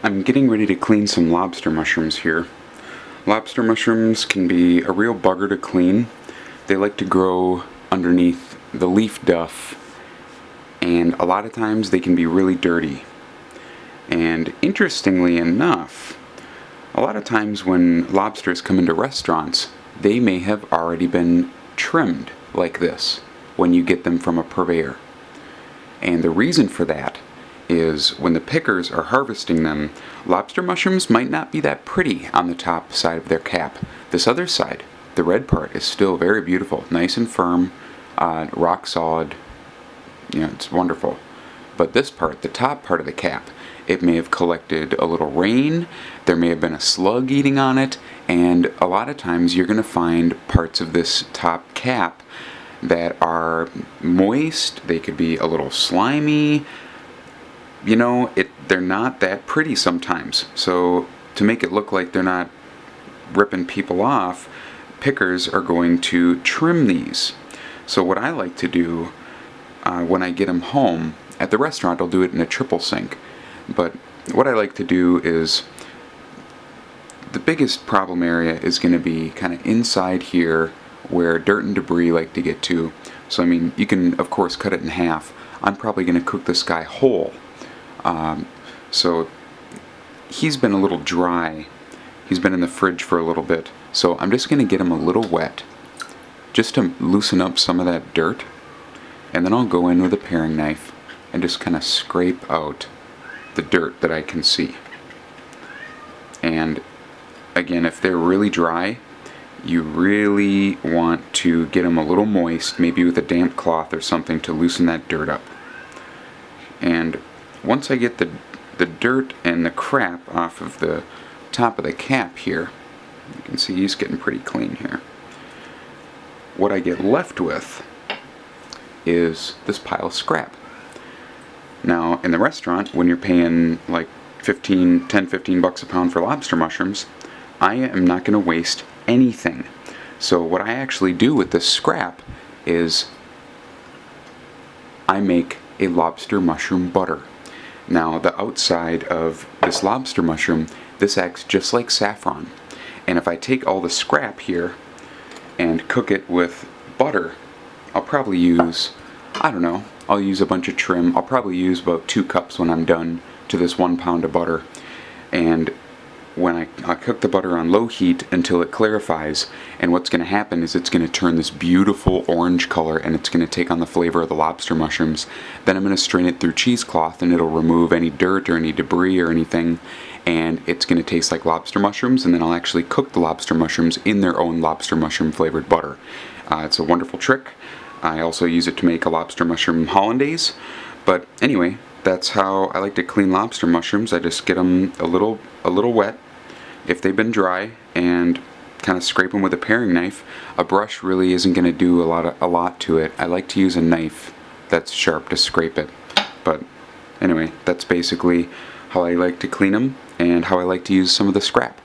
I'm getting ready to clean some lobster mushrooms here. Lobster mushrooms can be a real bugger to clean. They like to grow underneath the leaf duff, and a lot of times they can be really dirty. And interestingly enough, a lot of times when lobsters come into restaurants, they may have already been trimmed like this when you get them from a purveyor. And the reason for that is when the pickers are harvesting them, lobster mushrooms might not be that pretty on the top side of their cap. This other side, the red part, is still very beautiful, nice and firm, rock solid. It's wonderful. But this part, the top part of the cap, it may have collected a little rain, there may have been a slug eating on it, and a lot of times you're going to find parts of this top cap that are moist, they could be a little slimy. They're not that pretty sometimes. So to make it look like they're not ripping people off, pickers are going to trim these. So what I like to do when I get them home, at the restaurant I'll do it in a triple sink. But what I like to do is, the biggest problem area is going to be kind of inside here where dirt and debris like to get to. So you can of course cut it in half. I'm probably going to cook this guy whole. So he's been a little dry. He's been in the fridge for a little bit. So I'm just going to get him a little wet, just to loosen up some of that dirt. And then I'll go in with a paring knife and just kind of scrape out the dirt that I can see. And again, if they're really dry, you really want to get them a little moist, maybe with a damp cloth or something to loosen that dirt up. And once I get the dirt and the crap off of the top of the cap here, you can see he's getting pretty clean here. What I get left with is this pile of scrap. Now, in the restaurant, when you're paying like 10, 15 bucks a pound for lobster mushrooms, I am not going to waste anything. So what I actually do with this scrap is I make a lobster mushroom butter. Now, the outside of this lobster mushroom, this acts just like saffron. And if I take all the scrap here and cook it with butter, I'll probably use, I'll use a bunch of trim. I'll probably use about 2 cups when I'm done to this 1 pound of butter. And when I cook the butter on low heat until it clarifies, and what's going to happen is it's going to turn this beautiful orange color, and it's going to take on the flavor of the lobster mushrooms. Then I'm going to strain it through cheesecloth, and it'll remove any dirt or any debris or anything, and it's going to taste like lobster mushrooms. And then I'll actually cook the lobster mushrooms in their own lobster mushroom flavored butter. It's a wonderful trick. I also use it to make a lobster mushroom hollandaise. But anyway, that's how I like to clean lobster mushrooms. I just get them a little wet if they've been dry, and kind of scrape them with a paring knife. A brush really isn't going to do a lot to it. I like to use a knife that's sharp to scrape it. But anyway, that's basically how I like to clean them and how I like to use some of the scrap.